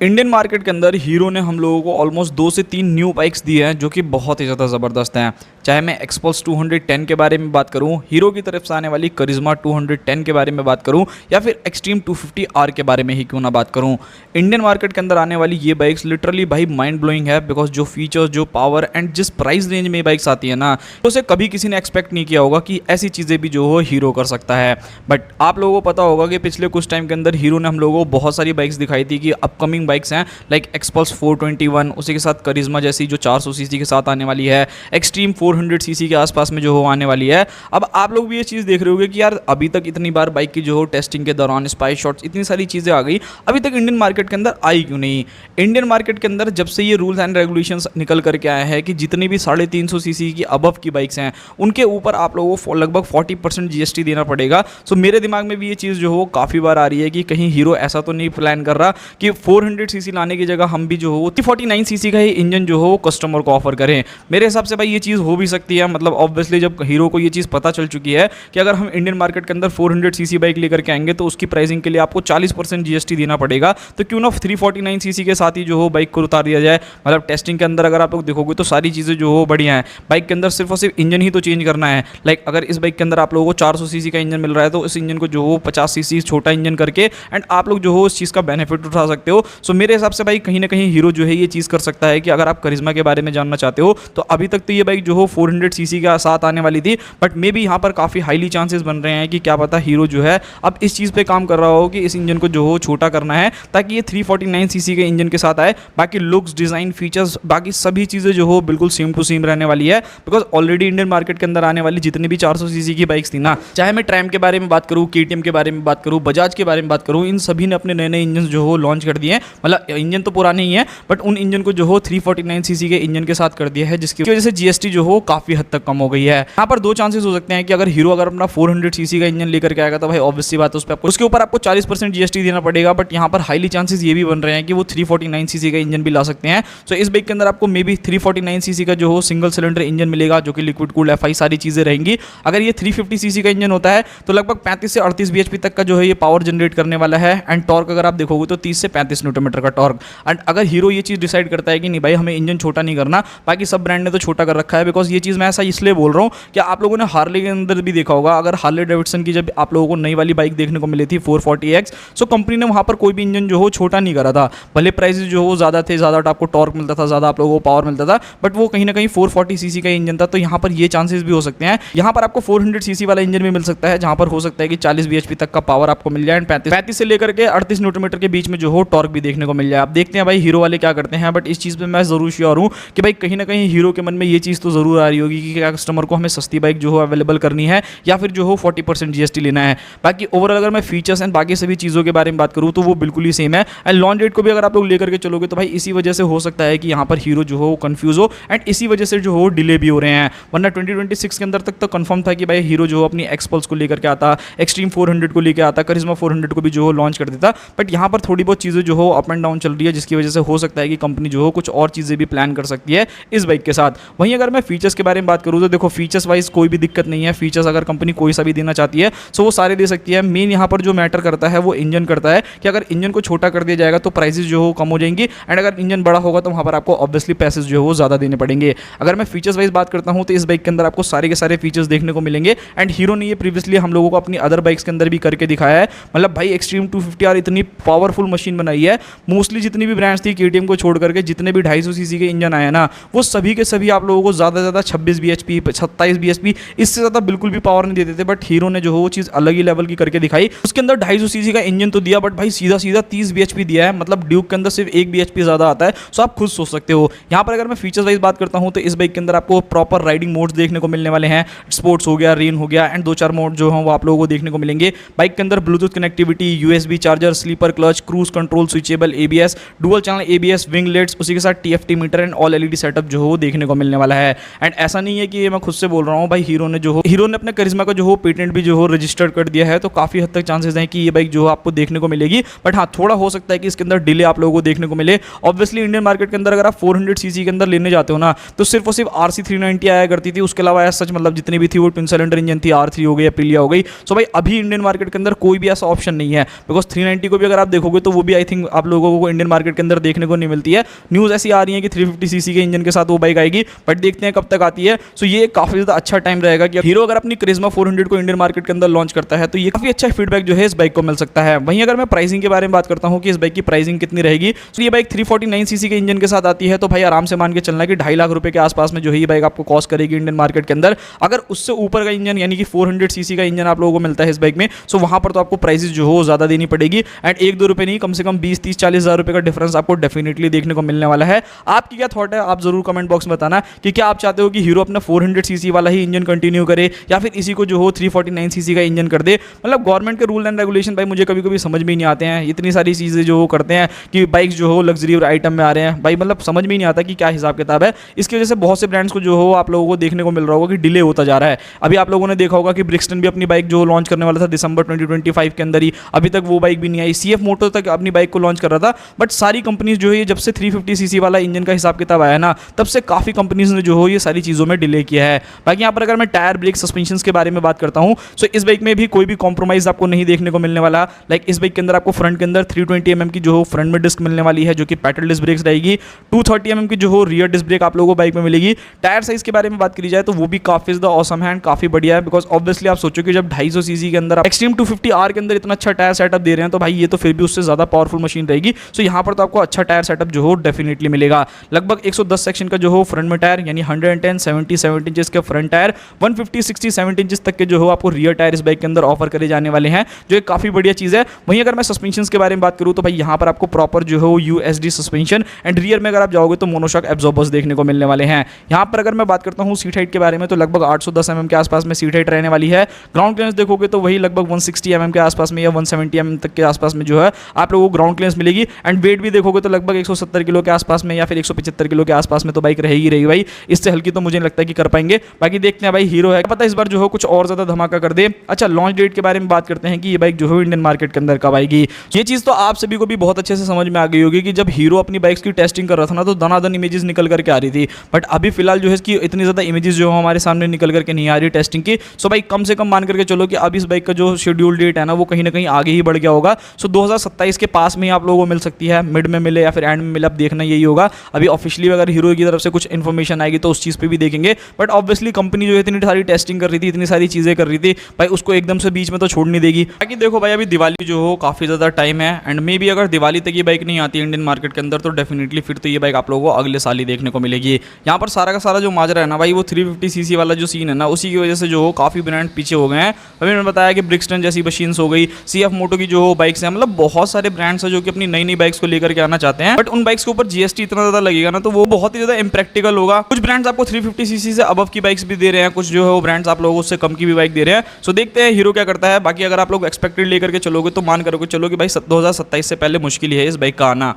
Indian market के अंदर hero ने हम लोगों को ऑलमोस्ट 2 से 3 न्यू बाइक्स दिए हैं जो कि बहुत ही ज़्यादा ज़बरदस्त हैं। चाहे मैं एक्सपल्स 210 के बारे में बात करूं, हीरो की तरफ से आने वाली करिश्मा 210 के बारे में बात करूं, या फिर एक्सट्रीम 250R के बारे में ही क्यों ना बात करूं, इंडियन मार्केट के अंदर आने वाली ये बाइक्स लिटरली भाई माइंड ब्लोइंग है। बिकॉज जो फीचर्स, जो पावर एंड जिस प्राइस रेंज में बाइक्स आती है ना, तो उसे कभी किसी ने एक्सपेक्ट नहीं किया होगा कि ऐसी चीज़ें भी जो हो हीरो कर सकता है। बट आप लोगों को पता होगा कि पिछले कुछ टाइम के अंदर हीरो ने हम लोगों को बहुत सारी बाइक्स दिखाई थी कि अपकमिंग बाइक्स हैं, लाइक एक्सपल्स 421, उसी के साथ करिश्मा जैसी जो 400 सीसी के साथ आने वाली है, एक्सट्रीम 400 सीसी के आसपास में जो हो आने वाली है। अब आप लोग भी ये चीज़ देख रहे होंगे कि यार अभी तक इतनी बार बाइक की जो हो टेस्टिंग के दौरान स्पाई शॉट्स, इतनी सारी चीज़ें आ गई, अभी तक इंडियन मार्केट के अंदर आई क्यों नहीं। इंडियन मार्केट के अंदर जब से ये रूल्स एंड रेगुलेशंस निकल करके आए हैं कि जितनी भी 350 सीसी की अबव की बाइक्स हैं उनके ऊपर आप लोगों को लगभग 40% जीएसटी देना पड़ेगा। सो मेरे दिमाग में भी ये चीज़ जो हो काफ़ी बार आ रही है कि कहीं हीरो ऐसा तो नहीं प्लान कर रहा कि 400 सीसी लाने की जगह हम भी जो हो 349 सीसी का ही इंजन जो हो कस्टमर को ऑफर करें। मेरे हिसाब से भाई ये चीज़ हो भी सकती है। मतलब ऑब्वियसली जब हीरो को ये चीज़ पता चल चुकी है कि अगर हम इंडियन मार्केट के अंदर 400 सीसी बाइक लेकर के आएंगे तो उसकी प्राइसिंग के लिए आपको 40% जीएसटी देना पड़ेगा, तो क्यों ना 349 सीसी के साथ ही जो हो बाइक को उतार दिया जाए। मतलब टेस्टिंग के अंदर अगर आप लोग देखोगे तो सारी चीज़ें जो हो बढ़िया हैं। बाइक के अंदर सिर्फ और सिर्फ इंजन ही तो चेंज करना है। लाइक अगर इस बाइक के अंदर आप लोगों को 400 सीसी का इंजन मिल रहा है तो इस इंजन को जो हो 50 सीसी छोटा इंजन करके एंड आप लोग जो हो इस चीज़ का बेनिफिट उठा सकते हो। सो मेरे हिसाब से भाई कहीं ना कहीं हीरो जो है ये चीज़ कर सकता है कि अगर आप करिश्मा के बारे में जानना चाहते हो तो अभी तक तो ये बाइक जो हो 400 सीसी के साथ आने वाली थी, बट मे बी यहाँ पर काफ़ी हाईली चांसेस बन रहे हैं कि क्या पता हीरो जो है अब इस चीज़ पे काम कर रहा हो कि इस इंजन को जो हो छोटा करना है ताकि ये 349 सीसी के इंजन के साथ आए। बाकी लुक्स, डिज़ाइन, फीचर्स, बाकी सभी चीज़ें जो हो बिल्कुल सेम टू सेम रहने वाली है। बिकॉज ऑलरेडी इंडियन मार्केट के अंदर आने वाली जितनी भी 400 सीसी की बाइक्स थी ना, चाहे मैं ट्रैम के बारे में बात करूँ, केटीएम के बारे में बात करूँ, बजाज के बारे में बात करूँ, इन सभी ने अपने नए नए इंजन जो हो लॉन्च कर दिए हैं। मतलब इंजन तो पुराने ही है बट उन इंजन को जो हो 349 सीसी के इंजन के साथ कर दिया है, जिसकी वजह से जीएसटी जो हो काफी हद तक कम हो गई है। यहाँ पर दो चांसेस हो सकते हैं कि अगर हीरो अगर अपना 400 सीसी का इंजन लेकर के आएगा तो भाई ऑब्वियसली बात है उस पर उसके ऊपर आपको 40% जीएसटी देना पड़ेगा। बट यहाँ पर हाईली चांसेस ये भी बन रहे हैं कि वो 349 सीसी का इंजन भी ला सकते हैं। सो इस बाइक के अंदर आपको मे बी 349 सीसी का जो हो सिंगल सिलेंडर इंजन मिलेगा जो कि लिक्विड कूल्ड एफआई सारी चीजें रहेंगी। अगर ये 350 सीसी का इंजन होता है तो लगभग 35 से 38 बीएचपी तक का जो है ये पावर जनरेट करने वाला है। एंड टॉर्क अगर आप देखोगे तो 30 से 35 न्यूटन मीटर का टॉर्क। एंड अगर हीरो ये चीज़ डिसाइड करता है कि नहीं भाई हमें इंजन छोटा नहीं करना, बाकी सब ब्रांड ने तो छोटा कर रखा है। बिकॉज ये चीज़ मैं ऐसा इसलिए बोल रहा हूँ कि आप लोगों ने हार्ले के अंदर भी देखा होगा, अगर हार्ले डेविडसन की जब आप लोगों को नई वाली बाइक देखने को मिली थी 440X, सो कंपनी ने वहाँ पर कोई भी इंजन जो हो छोटा नहीं करा था। भले प्राइस जो हो ज़्यादा थे, ज़्यादा आपको टॉर्क मिलता था, ज़्यादा आप लोगों को पावर मिलता था, बट वो कहीं ना कहीं 440 सीसी का इंजन था। तो यहाँ पर ये चांसेस भी हो सकते हैं, यहाँ पर आपको 400 सीसी वाला इंजन भी मिल सकता है जहाँ पर हो सकता है कि 40 बीएचपी तक का पावर आपको मिल जाए एंड 35 से लेकर के 38 न्यूटन मीटर के बीच में जो हो टॉर्क भी देखने को मिल जाए। आप देखते हैं भाई हीरो वाले क्या करते हैं। बट इस चीज़ पे मैं ज़रूर श्योर हूँ कि भाई कहीं ना कहीं हीरो के मन में ये चीज़ तो ज़रूर आ रही होगी कि क्या कस्टमर को हमें सस्ती बाइक जो हो अवेलेबल करनी है या फिर जो हो 40% जीएसटी लेना है। बाकी ओवरऑल अगर मैं फीचर्स एंड बाकी सभी चीज़ों के बारे में बात करूँ तो वो बिल्कुल ही सेम है। एंड लॉन्च डेट को भी अगर आप लोग लेकर के चलोगे तो भाई इसी वजह से हो सकता है कि यहाँ पर हीरो जो हो कंफ्यूज हो एंड इसी वजह से जो हो डिले भी हो रहे हैं। वरना 2026 के अंदर तक तो कंफर्म था कि भाई हीरो जो हो अपनी एक्सपल्स को लेकर के आता, एक्सट्रीम 400 को लेकर आता, करिश्मा 400 को भी जो हो लॉन्च कर देता। बट यहाँ पर थोड़ी बहुत चीज़ें जो हो अप एंड डाउन चल रही है, जिसकी वजह से हो सकता है कि कंपनी जो हो कुछ और चीज़ें भी प्लान कर सकती है इस बाइक के साथ। वहीं अगर मैं फीचर्स के बारे में बात करूँ तो देखो फीचर्स वाइज कोई भी दिक्कत नहीं है। फीचर्स अगर कंपनी कोई सा भी देना चाहती है सो वो सारे दे सकती है। मेन यहाँ पर जो मैटर करता है वो इंजन करता है कि अगर इंजन को छोटा कर दिया जाएगा तो प्राइसेस जो हो कम हो जाएंगी एंड अगर इंजन बड़ा होगा तो वहाँ पर आपको ऑब्वियसली पैसेज जो हो ज़्यादा देने पड़ेंगे। अगर मैं फीचर्स वाइज बात करता हूँ तो इस बाइक के अंदर आपको सारे के सारे फीचर्स देखने को मिलेंगे एंड हीरो ने ये प्रीवियसली हम लोगों को अपनी अदर बाइक्स के अंदर भी करके दिखाया है। मतलब भाई एक्सट्रीम 250R इतनी पावरफुल मशीन बनाई है। मोस्टली जितनी भी ब्रांड्स थी केटीएम को छोड़ करके जितने भी 250 सीसी के इंजन आए ना वो सभी के सभी आप लोगों को ज़्यादा से ज़्यादा 26 बीएचपी 27 बीएचपी इससे ज़्यादा बिल्कुल भी पावर नहीं देते थे। बट हीरो ने जो हो वो चीज़ अलग ही लेवल की करके दिखाई। उसके अंदर 250 सीसी का इंजन तो दिया बट भाई सीधा सीधा 30 बीएचपी दिया है। मतलब ड्यूक के अंदर सिर्फ 1 बीएचपी ज़्यादा आता है। सो आप खुद सोच सकते हो। यहाँ पर अगर मैं फीचर्स वाइज बात करता हूँ तो इस बाइक के अंदर आपको प्रॉपर राइडिंग मोड्स देखने को मिलने वाले हैं। स्पोर्ट्स हो गया, रेन हो गया एंड 2-4 मोड जो हैं वो आप लोगों को देखने को मिलेंगे। बाइक के अंदर Bluetooth connectivity, USB charger, slipper clutch, cruise control, switchable ABS, dual channel ABS, winglets, उसी के साथ TFT meter and all LED setup जो हो देखने को मिलने वाला है। एंड ऐसा नहीं है कि ये मैं खुद से बोल रहा हूँ भाई, हीरो ने अपने करिश्मा का जो हो पेटेंट भी जो हो रजिस्टर्ड कर दिया है। तो काफी हद तक चांसेस हैं कि ये बाइक जो आपको देखने को मिलेगी। बट हाँ थोड़ा हो सकता है कि इसके अंदर डिले आप लोगों को देखने को मिले। ऑब्वियसली इंडियन मार्केट के अंदर अगर आप 400 सीसी के अंदर लेने जाते हो ना तो सिर्फ और सिर्फ RC 390 आया करती थी। उसके अलावा सच मतलब जितनी भी थी वो ट्विन सिलेंडर इंजन थी, R3 हो गई, अप्रिलिया हो गई। सो भाई अभी इंडियन मार्केट के अंदर कोई भी ऐसा ऑप्शन नहीं है। बिकॉज 390 को भी अगर आप देखोगे तो वो भी आई थिंक आप लोगों को इंडियन मार्केट के अंदर देखने को नहीं मिलती है। न्यूज़ ऐसी आ रही है कि 350 सीसी के इंजन के साथ वो बाइक आएगी, बट देखते हैं कब तक आती है। सो ये काफ़ी ज़्यादा अच्छा टाइम रहेगा कि हीरो अगर अपनी करिश्मा 400 को इंडियन मार्केट के अंदर लॉन्च करता है तो ये काफ़ी अच्छा फीडबैक जो है इस बाइक को मिल सकता है। वहीं अगर मैं प्राइसिंग के बारे में बात करता हूँ कि इस बाइक की प्राइसिंग कितनी रहेगी, तो ये बाइक 349 सीसी के इंजन के साथ आती है, तो भाई आराम से मान के चलना कि 2.5 लाख रुपए के आसपास में जो है ये बाइक आपको कॉस्ट करेगी इंडियन मार्केट के अंदर। अगर उससे ऊपर का इंजन यानी कि 400 सीसी का इंजन आप लोगों को मिलता है इस बाइक में, सो वहां पर तो आपको प्राइसेस जो हो ज़्यादा देनी पड़ेगी। एंड 1-2 रुपये नहीं, कम से कम 20-30-40 हज़ार रुपये का डिफरेंस आपको डेफिनेटली देखने को मिलने वाला है। आपकी क्या थॉट है, आप जरूर कमेंट बॉक्स में बताना कि क्या आप चाहते हो कि हीरो अपना 400 सीसी वाला ही इंजन कंटिन्यू करे या फिर इसी को जो हो 349 सीसी का इंजन कर दे। मतलब गवर्नमेंट के रूल एंड रेगुलेशन भाई मुझे कभी कभी समझ में ही नहीं आते हैं। इतनी सारी चीज़ें जो करते हैं कि बाइक्स जो हो लग्जरी और आइटम में आ रहे हैं, भाई मतलब समझ में ही नहीं आता कि क्या हिसाब किताब है। इसकी वजह से बहुत से ब्रांड्स को जो हो आप लोगों को देखने को मिल रहा होगा कि डिले होता जा रहा है। अभी आप लोगों ने देखा होगा कि ब्रिक्सटन भी अपनी बाइक जो लॉन्च करने वाला था दिसंबर 2025 के अंदर ही, अभी तक वो बाइक भी नहीं आई। CF मोटो तक अपनी बाइक को लॉन्च कर रहा था, बट सारी कंपनीज जो है जब से 350 सीसी वाला इंजन का हिसाब किताब आया ना, तब से काफ़ी कंपनीज ने जो हो ये सारी चीज़ों में डिले किया है। बाकी यहाँ पर अगर मैं टायर, ब्रेक, सस्पेंशन के बारे में बात करता हूँ, सो इस बाइक में भी कोई भी कॉम्प्रोमाइज आपको नहीं देखने को मिलने वाला। लाइक इस बाइक के अंदर आपको फ्रंट के अंदर 320 mm की जो हो फ्रंट में डिस्क मिलने वाली है, जो कि पेडल डिस्क ब्रेक्स रहेगी। 230 mm की जो हो रियर डिस्क ब्रेक आप लोगों को बाइक में मिलेगी। टायर साइज के बारे में बात करी जाए तो वो भी काफी ज्यादा ऑसम है, काफी बढ़िया है। बिकॉज ऑब्वियसली आप सोचो कि जब 250 सीसी के अंदर एक्सट्रीम 250R के अंदर इतना अच्छा टायर सेटअप दे रहे हैं, तो भाई ये तो फिर भी उससे ज्यादा पावरफुल मशीन रहेगी। सो यहाँ पर तो आपको अच्छा टायर सेटअप जो हो डेफिनेटली मिलेगा। लगभग 110 सेक्शन का जो हो फ्रंट में टायर, यानी 110 70 7 इंचेस के फ्रंट टायर, 150 60 70 इंचेस तक के जो हो आपको रियर टायर इस बाइक के अंदर ऑफर करे जाने वाले हैं, जो एक काफी बढ़िया चीज है। वहीं अगर मैं सस्पेंशन के बारे में बात करूं तो भाई यहाँ पर आपको प्रॉपर जो हो USD सस्पेंशन, एंड रियर में अगर आप जाओगे तो मोनोशॉक एब्जॉर्बर्स देखने को मिलने वाले हैं। यहाँ पर अगर मैं बात करता हूँ सीट हाइट के बारे में तो लगभग 810 mm के आसपास में सीट हाइट रहने वाली है। ग्राउंड क्लियरेंस देखोगे तो वही लगभग 160 mm के आसपास में या 170 mm तक के आसपास में जो है आप लोगों को ग्राउंड क्लियरेंस मिलेगी। एंड वेट भी देखोगे तो लगभग 170 किलो के आसपास में या फिर 175 किलो के आसपास में तो बाइक रहेगी भाई। इससे हल्की तो मुझे नहीं लगता कि कर पाएंगे। बाकी देखते हैं भाई, हीरो है, पता इस बार जो हो कुछ और ज्यादा धमाका कर दे। अच्छा, लॉन्च डेट के बारे में बात करते हैं कि ये बाइक जो है इंडियन मार्केट के अंदर कब आएगी। ये चीज तो आप सभी को भी बहुत अच्छे से समझ में आ गई होगी कि जब हीरो अपनी बाइक्स की टेस्टिंग कर रहा था ना, तो दनादन इमेजेस निकल करके आ रही थी। बट अभी फिलहाल जो है इसकी इतनी ज्यादा इमेजेस जो हमारे सामने निकल करके नहीं आ रही टेस्टिंग की। सो भाई कम से कम मान करके चलो कि अब इस बाइक का जो शेड्यूल डेट है ना, वो कहीं ना कहीं आगे ही बढ़ गया होगा। सो 2027 के पास में ही आप लोगों को मिल सकती है, मिड में मिले या फिर एंड में मिले, अब देखना यही होगा। अभी ऑफिशियली अगर हीरो की तरफ से कुछ इन्फॉर्मेशन आएगी तो उस चीज पे भी देखेंगे। बट ऑब्वियसली कंपनी जो है इतनी सारी टेस्टिंग कर रही थी, इतनी सारी चीजें कर रही थी भाई, उसको एकदम से बीच में तो छोड़ नहीं देगी। बाकी देखो भाई, अभी दिवाली जो हो काफी ज्यादा टाइम है, एंड मे बी अगर दिवाली तक ये बाइक नहीं आती इंडियन मार्केट के अंदर तो डेफिनेटली फिर तो ये बाइक आप लोगों को अगले साल ही देखने को मिलेगी। यहाँ पर सारा का सारा जो माजरा है ना भाई, वो 350 सीसी वाला जो सीन है ना, उसी की वजह से जो हो काफी ब्रांड पीछे हो गए हैं। अभी मैंने बताया कि ब्रिक्सटन जैसी मशीन्स हो गई, CF मोटो की जो हो बाइक्स हैं, मतलब बहुत सारे ब्रांड्स हैं जो कि अपनी नई नई बाइक्स को लेकर के आना चाहते हैं। बट उन बाइक्स के ऊपर GST इतना ज्यादा लगेगा ना, तो वो बहुत ही ज्यादा इम्प्रैक्टिकल होगा। कुछ ब्रांड्स आपको 350 सीसी से अबव की बाइक्स भी दे रहे हैं, कुछ जो है वो ब्रांड्स आप लोगों को उससे कम की भी बाइक दे रहे हैं। सो देखते हैं हीरो क्या करता है। बाकी अगर आप लोग एक्सपेक्टेड लेकर के चलोगे तो मान करोगे चलो कि भाई 2027 से पहले मुश्किल ही है इस बाइक का आना।